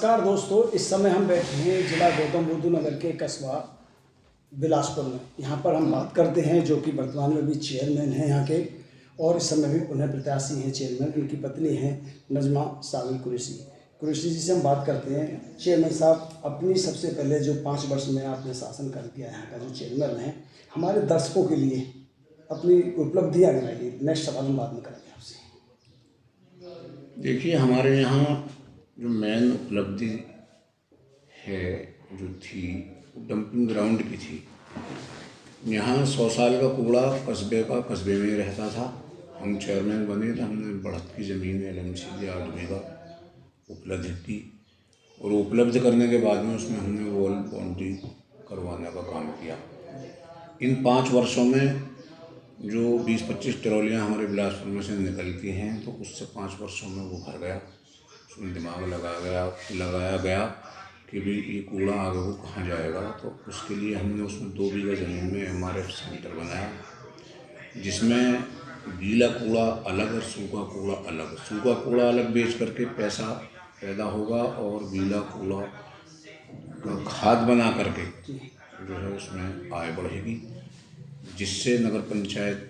नमस्कार दोस्तों, इस समय हम बैठे हैं जिला गौतम बुद्ध नगर के कस्बा बिलासपुर में। यहाँ पर हम बात करते हैं जो कि वर्तमान में भी चेयरमैन हैं यहाँ के, और इस समय भी पुनः प्रत्याशी हैं चेयरमैन। उनकी पत्नी हैं नजमा साबिल कुरैशी। कुरैशी जी से हम बात करते हैं। चेयरमैन साहब, अपनी सबसे पहले जो 5 वर्ष में आपने शासन कर दिया यहाँ का जो चेयरमैन हैं, हमारे दर्शकों के लिए अपनी उपलब्धियाँ गिनाइए। नेक्स्ट सवाल हम बाद में करेंगे आपसे। देखिए, हमारे यहाँ जो मेन उपलब्धि है जो थी, डंपिंग ग्राउंड की थी। यहाँ 100 साल का कूड़ा कस्बे में ही रहता था। हम चेयरमैन बने तो हमने बढ़त की ज़मीन LMC 8 बीघा उपलब्ध की, और उपलब्ध करने के बाद में उसमें हमने वॉल बाउंड्री करवाने का काम किया। इन 5 वर्षों में जो 20-25 ट्रॉलियाँ हमारे बिलासपुर में से निकलती हैं, तो उससे 5 वर्षों में वो भर गया। उसमें दिमाग लगाया गया कि भाई ये कूड़ा आगे वो कहाँ जाएगा। तो उसके लिए हमने उसमें 2 बीघा ज़मीन में MRF सेंटर बनाया, जिसमें गीला कूड़ा अलग और सूखा कूड़ा अलग। सूखा कूड़ा अलग बेच करके पैसा पैदा होगा, और गीला कूड़ा का खाद बना करके जो है उसमें आय बढ़ेगी, जिससे नगर पंचायत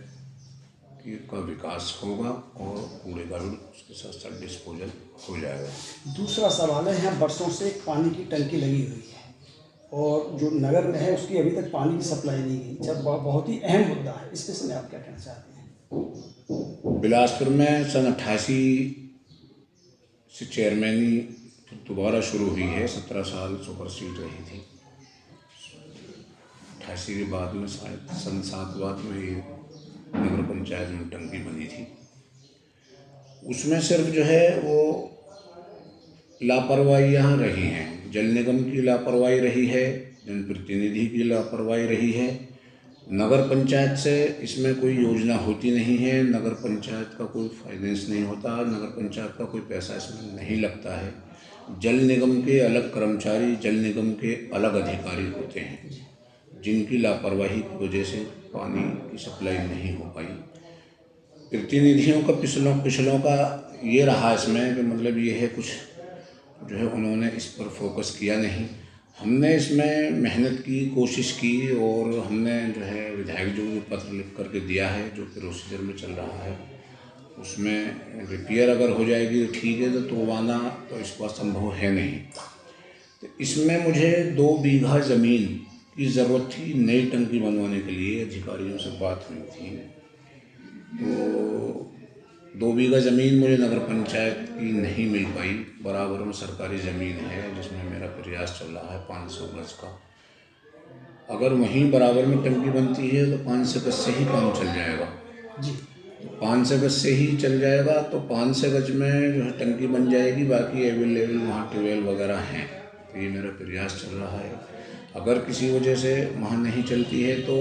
का विकास होगा और कूड़े का भी उसके साथ साथ डिस्पोजल हो जाएगा। दूसरा सवाल है, यहाँ बरसों से पानी की टंकी लगी हुई है, और जो नगर में है उसकी अभी तक पानी की सप्लाई नहीं गई। जब बहुत ही अहम मुद्दा है, इस विषय में आप क्या कहना चाहते हैं? बिलासपुर में सन 88 से चेयरमैनी दोबारा शुरू हुई है। 17 साल सुपर सीट रही थी। 88 के बाद में शायद सन 7 बाद में ये नगर पंचायत में टंकी बनी थी। उसमें सिर्फ जो है वो लापरवाहियाँ रही हैं। जल निगम की लापरवाही रही है, जनप्रतिनिधि की लापरवाही रही है। नगर पंचायत से इसमें कोई योजना होती नहीं है, नगर पंचायत का कोई फाइनेंस नहीं होता, नगर पंचायत का कोई पैसा इसमें नहीं लगता है। जल निगम के अलग कर्मचारी, जल निगम के अलग अधिकारी होते हैं, जिनकी लापरवाही की वजह से पानी की सप्लाई नहीं हो पाई। प्रतिनिधियों का पिछलों का ये रहा इसमें कि मतलब ये है कुछ जो है उन्होंने इस पर फोकस किया नहीं। हमने इसमें मेहनत की, कोशिश की, और हमने जो है विधायक जो पत्र लिख करके दिया है, जो प्रोसीजर में चल रहा है, उसमें रिपेयर अगर हो जाएगी तो ठीक है, तो तोड़वाना तो इसका संभव है नहीं। तो इसमें मुझे 2 बीघा ज़मीन की ज़रूरत थी नई टंकी बनवाने के लिए। अधिकारियों से बात हुई थी, तो 2 बीघा ज़मीन मुझे नगर पंचायत की नहीं मिल पाई। बराबर में सरकारी ज़मीन है जिसमें मेरा प्रयास चल रहा है 500 गज का। अगर वहीं बराबर में टंकी बनती है तो 500 गज से ही काम चल जाएगा जी। 500 गज से ही चल जाएगा, तो 500 गज में जो है टंकी बन जाएगी। बाकी अवेलेबल वहाँ ट्यूबवेल वगैरह हैं। तो ये मेरा प्रयास चल रहा है। अगर किसी वजह से वहाँ नहीं चलती है तो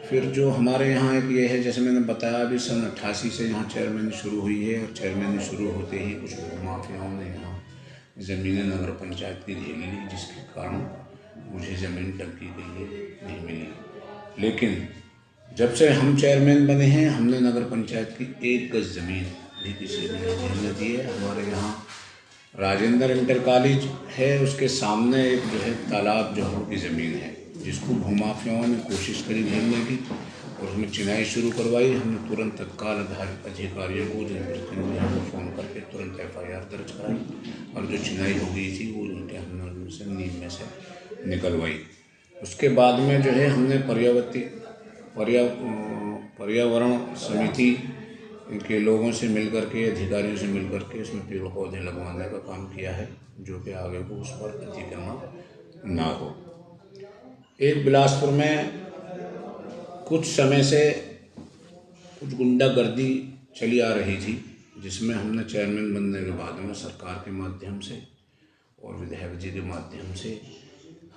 फिर जो हमारे यहाँ एक ये है, जैसे मैंने बताया अभी सन 88 से यहाँ चेयरमैन शुरू हुई है, और चेयरमैन शुरू होते ही कुछ माफियाओं ने यहाँ ज़मीनें नगर पंचायत की झेल ली, जिसके कारण मुझे ज़मीन टंकी के लिए नहीं मिली। लेकिन जब से हम चेयरमैन बने हैं, हमने नगर पंचायत की 1 गज ज़मीन भी किसी ने झेलने दी है। हमारे यहाँ राजेंद्र इंटर कॉलेज है, उसके सामने एक जो है तालाब जोहड़ की ज़मीन है, जिसको भूमाफियाओं ने कोशिश करी घेरने की, और उसमें चिनाई शुरू करवाई। हमने तुरंत तत्काल आधारित अधिकारियों को, जनप्रतिनिधियों को फ़ोन करके तुरंत FIR दर्ज कराई, और जो चिनाई हो गई थी वो उनके हमने उनमें से नींव में से निकलवाई। उसके बाद में जो है हमने पर्यावरण समिति के लोगों से मिलकर के, अधिकारियों से मिलकर के इसमें पेड़ पौधे लगवाने का काम किया है, जो कि आगे को उस पर अतिक्रमण ना हो। एक बिलासपुर में कुछ समय से कुछ गुंडागर्दी चली आ रही थी, जिसमें हमने चेयरमैन बनने के बाद में सरकार के माध्यम से और विधायक जी के माध्यम से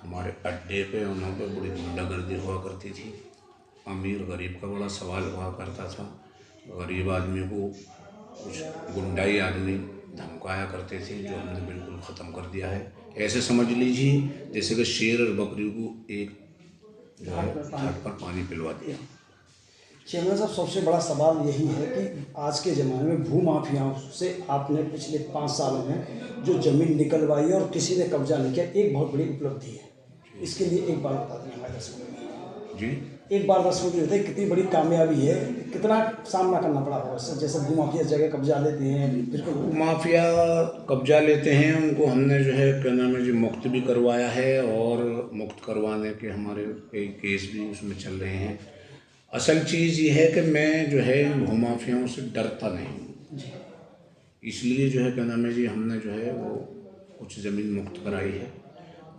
हमारे अड्डे पे वहाँ पे बड़ी गुंडागर्दी हुआ करती थी। अमीर गरीब का बड़ा सवाल हुआ करता था। गरीब आदमी को कुछ गुंडाई आदमी धमकाया करते थे, जो हमने बिल्कुल ख़त्म कर दिया है। ऐसे समझ लीजिए जैसे कि शेर और बकरी को एक जो है घाट पर पानी पिलवा दिया। चेयरमैन साहब, सबसे बड़ा सवाल यही है कि आज के ज़माने में भूमाफियाओं से आपने पिछले 5 सालों में जो ज़मीन निकलवाई है और किसी ने कब्जा नहीं किया, एक बहुत बड़ी उपलब्धि है। इसके लिए एक बार बता दें हमारे दर्शकों को। जी, एक बार दर्शकों को बताइए कितनी बड़ी कामयाबी है, कितना सामना करना पड़ा होगा इससे, जैसे भूमाफिया जगह कब्जा लेते हैं, बिल्कुल माफिया कब्जा लेते हैं, उनको हमने जो है क्या नाम है जी मुक्त भी करवाया है और मुक्त करवाने के हमारे कई केस भी उसमें चल रहे हैं। असल चीज़ ये है कि मैं जो है भूमाफियाओं से डरता नहीं हूँ, इसलिए जो है क्या नाम है जी हमने जो है वो कुछ ज़मीन मुक्त कराई है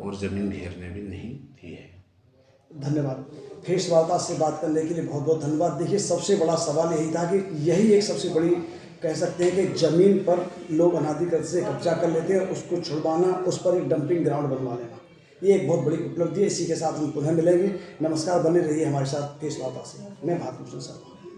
और ज़मीन घेरने भी नहीं दी है। धन्यवाद। फिर इस वार्ता से बात करने के लिए बहुत बहुत धन्यवाद। देखिए, सबसे बड़ा सवाल यही था कि यही एक सबसे बड़ी कह सकते हैं कि ज़मीन पर लोग अनाधिकृत से कब्जा कर लेते हैं, उसको छुड़वाना, उस पर एक डंपिंग ग्राउंड बनवा लेना, ये एक बहुत बड़ी उपलब्धि है। इसी के साथ हम पुनः मिलेंगे। नमस्कार, बने रहिए हमारे साथ इस वार्ता से। मैं भारत भूषण शर्मा।